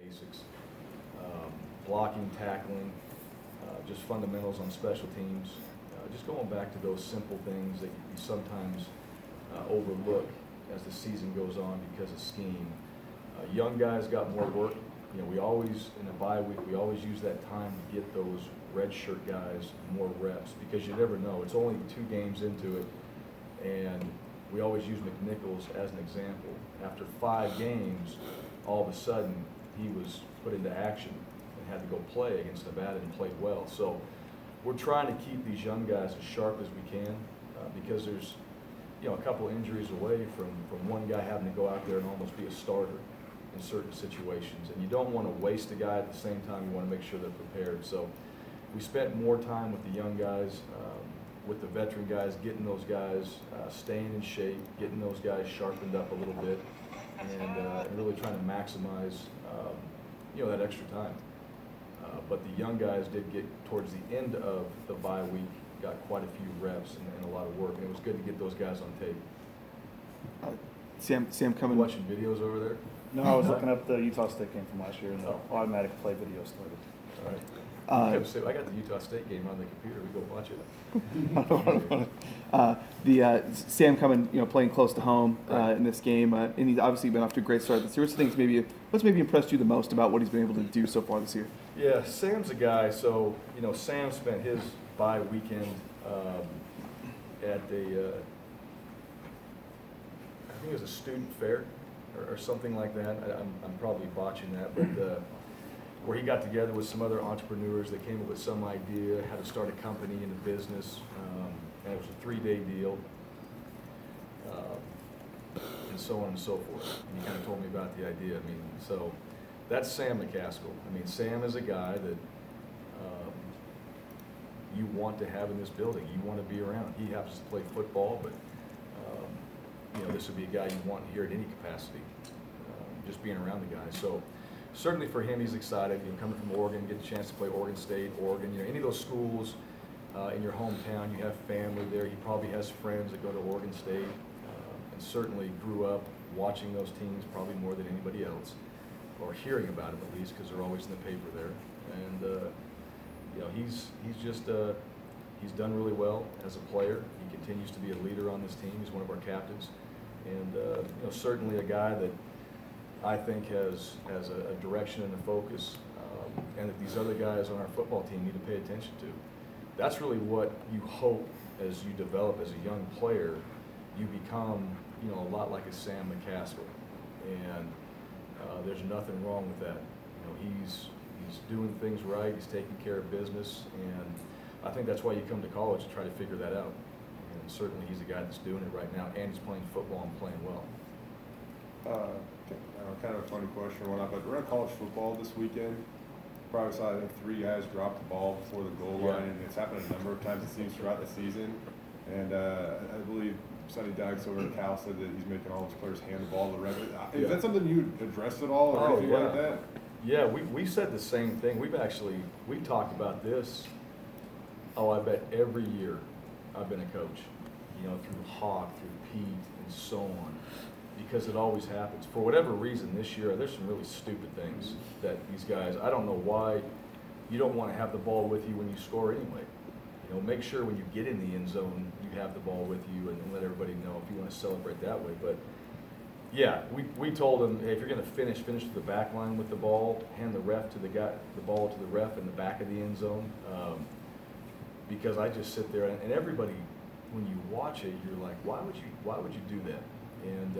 basics, blocking, tackling, just fundamentals on special teams, just going back to those simple things that you sometimes overlook as the season goes on because of scheme. Young guys got more work. You know, we always, in a bye week, we always use that time to get those red shirt guys more reps because you never know. It's only 2 games into it, and we always use McNichols as an example. After 5 games, all of a sudden, he was put into action and had to go play against Nevada and played well. So we're trying to keep these young guys as sharp as we can because there's, you know, a couple injuries away from one guy having to go out there and almost be a starter in certain situations. And you don't want to waste a guy at the same time. You want to make sure they're prepared. So we spent more time with the young guys, with the veteran guys, getting those guys staying in shape, getting those guys sharpened up a little bit, and really trying to maximize, you know, that extra time. But the young guys did get towards the end of the bye week, got quite a few reps and a lot of work, and it was good to get those guys on tape. Sam coming. Watching videos over there? No, I was looking up the Utah State game from last year, and the automatic play video started. All right. I got the Utah State game on the computer. We go watch it. Sam coming, you know, playing close to home in this game, and he's obviously been off to a great start this year. What's maybe impressed you the most about what he's been able to do so far this year? Yeah, Sam's a guy. So you know, Sam spent his bye weekend at a, I think it was a student fair or something like that. I'm probably botching that, but. Where he got together with some other entrepreneurs that came up with some idea how to start a company and a business, and it was a 3-day deal, and so on and so forth. And he kind of told me about the idea. I mean, so that's Sam McCaskill. I mean, Sam is a guy that you want to have in this building. You want to be around. He happens to play football, but you know, this would be a guy you want here in any capacity, just being around the guy. So. Certainly for him, he's excited. You know, coming from Oregon, get a chance to play Oregon State, Oregon. You know, any of those schools in your hometown, you have family there. He probably has friends that go to Oregon State, and certainly grew up watching those teams probably more than anybody else, or hearing about them at least because they're always in the paper there. And you know, he's just he's done really well as a player. He continues to be a leader on this team. He's one of our captains, and you know, certainly a guy that. I think has a direction and a focus, and that these other guys on our football team need to pay attention to. That's really what you hope as you develop as a young player, you become, you know, a lot like a Sam McCaskill, and there's nothing wrong with that. You know, he's doing things right. He's taking care of business, and I think that's why you come to college to try to figure that out. And certainly he's a guy that's doing it right now, and he's playing football and playing well. Kind of a funny question or whatnot, but we're at college football this weekend. Probably saw, I think, 3 guys drop the ball before the goal line, and it's happened a number of times, it seems, throughout the season. And I believe Sonny Dykes over at Cal said that he's making all his players hand the ball to the ref. Is that something you addressed at all, or anything like that? Yeah, we said the same thing. We've talked about this, I bet every year I've been a coach, you know, through Hawk, through Pete, and so on. Because it always happens. For whatever reason this year, there's some really stupid things that these guys, I don't know why you don't want to have the ball with you when you score anyway. You know, make sure when you get in the end zone, you have the ball with you and let everybody know if you want to celebrate that way. But yeah, we told them, hey, if you're going to finish to the back line with the ball, hand the ball to the ref in the back of the end zone. Because I just sit there and everybody, when you watch it, you're like, why would you do that? And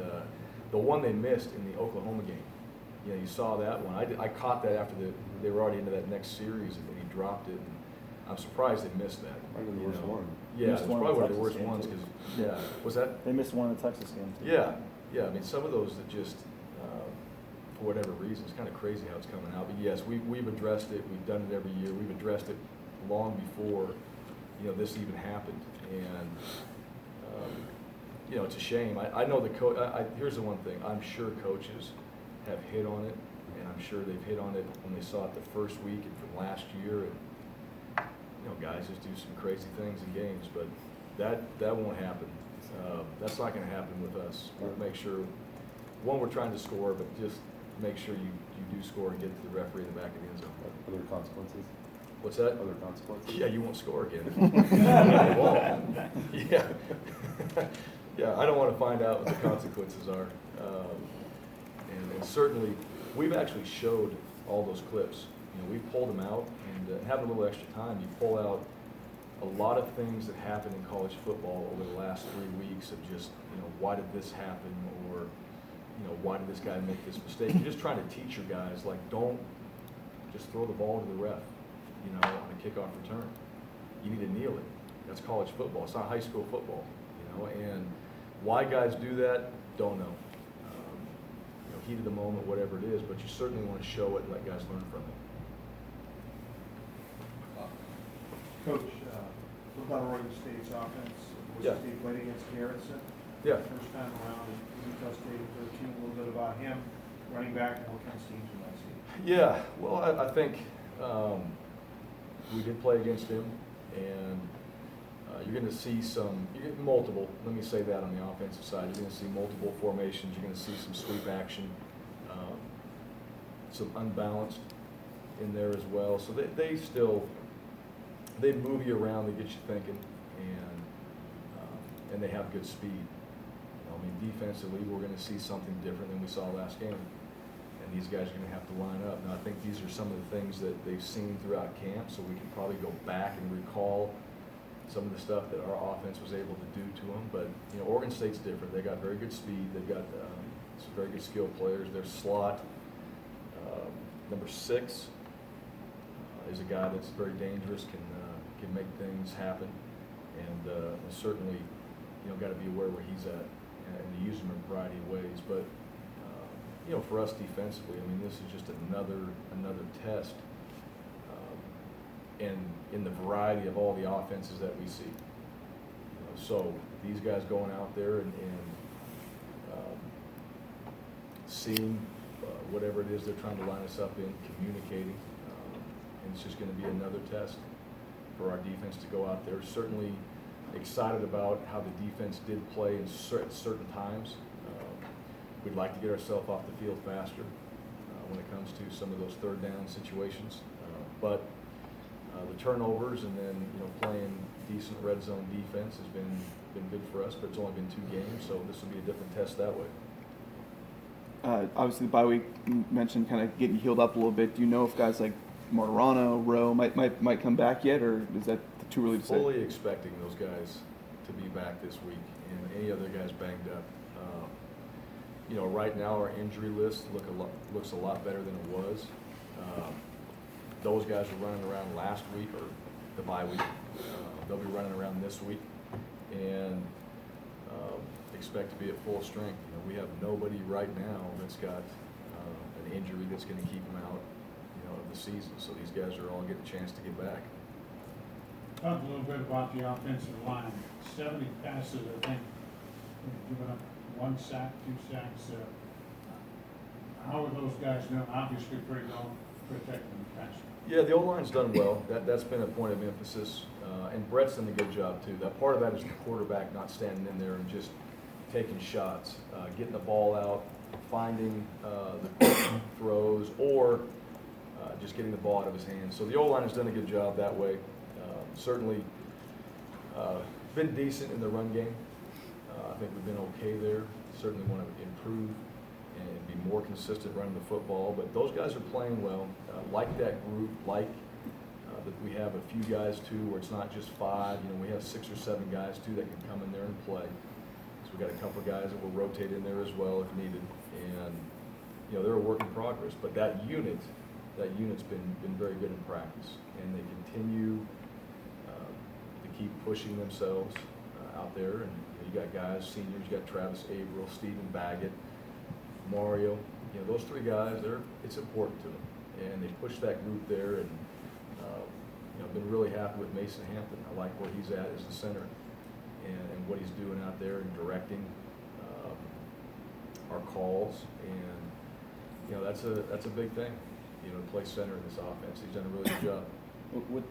the one they missed in the Oklahoma game, you know, you saw that one. I caught that after they were already into that next series, and then he dropped it. And I'm surprised they missed that. Probably the worst one. Yeah, it's probably one of the worst ones because was that? They missed one in the Texas game too. Yeah. I mean, some of those that just for whatever reason, it's kind of crazy how it's coming out. But yes, we've addressed it. We've done it every year. We've addressed it long before, you know, this even happened. And you know, it's a shame. I know the coach. Here's the one thing. I'm sure coaches have hit on it, and I'm sure they've hit on it when they saw it the first week and from last year. And you know, guys just do some crazy things in games, but that won't happen. That's not going to happen with us. We'll make sure, one, we're trying to score, but just make sure you do score and get to the referee in the back of the end zone. Other consequences? What's that? Other consequences? Yeah, you won't score again. Yeah. Yeah, I don't want to find out what the consequences are. And certainly, we've actually showed all those clips. You know, we've pulled them out, and have a little extra time, you pull out a lot of things that happened in college football over the last 3 weeks of just, you know, why did this happen, or, you know, why did this guy make this mistake? You're just trying to teach your guys, like, don't just throw the ball to the ref, you know, on a kickoff return. You need to kneel it. That's college football. It's not high school football, you know, and why guys do that, don't know. You know, heat of the moment, whatever it is, but you certainly want to show it and let guys learn from it. Coach, what about Oregon State's offense? Yeah. They played against Garrison. Yeah. First time around in Utah State, 13, a little bit about him, running back, and what kind of schemes you might see. Yeah, well, I think we did play against him, and you're going to see multiple, let me say that on the offensive side, you're going to see multiple formations, you're going to see some sweep action, some unbalanced in there as well. So they move you around, they get you thinking, and they have good speed. You know, I mean, defensively, we're going to see something different than we saw last game. And these guys are going to have to line up. Now, I think these are some of the things that they've seen throughout camp, so we can probably go back and recall some of the stuff that our offense was able to do to them. But, you know, Oregon State's different. They got very good speed. They've got some very good skilled players. Their slot, number 6, is a guy that's very dangerous, can make things happen. And certainly, you know, got to be aware where he's at and to use him in a variety of ways. But you know, for us defensively, I mean, this is just another test, in the variety of all the offenses that we see. You know, so these guys going out there and seeing whatever it is they're trying to line us up in, communicating, and it's just going to be another test for our defense to go out there. Certainly excited about how the defense did play in certain times. We'd like to get ourselves off the field faster when it comes to some of those third down situations. But the turnovers and then, you know, playing decent red zone defense has been good for us, but it's only been 2 games, so this will be a different test that way. Obviously, the bye week mentioned kind of getting healed up a little bit. Do you know if guys like Martarano, Roh might come back yet, or is that too early to say? Fully expecting those guys to be back this week, and any other guys banged up. You know, right now our injury list looks a lot better than it was. Those guys were running around last week, or the bye week. They'll be running around this week, and expect to be at full strength. You know, we have nobody right now that's got an injury that's going to keep them out, you know, of the season. So these guys are all getting a chance to get back. Talk a little bit about the offensive line. 70 passes, I think, given up 1 sack, 2 sacks. How are those guys doing? Obviously pretty well protecting the passer. Yeah, the O-line's done well. That's been a point of emphasis. And Brett's done a good job, too. That part of that is the quarterback not standing in there and just taking shots, getting the ball out, finding the throws, or just getting the ball out of his hands. So the O-line has done a good job that way. Certainly been decent in the run game. I think we've been okay there. Certainly want to improve and be more consistent running the football. But those guys are playing well. Like that group, like that we have a few guys too, where it's not just 5. You know, we have 6 or 7 guys too that can come in there and play. So we got a couple of guys that will rotate in there as well if needed. And you know, they're a work in progress. But that unit's been very good in practice, and they continue to keep pushing themselves out there. And you got guys, seniors, you got Travis Averill, Stephen Baggett, Mario. You know, those 3 guys, it's important to them, and they push that group there. And you know, I've been really happy with Mason Hampton. I like where he's at as the center, and what he's doing out there and directing our calls. And you know, that's a big thing. You know, to play center in this offense. He's done a really good job. With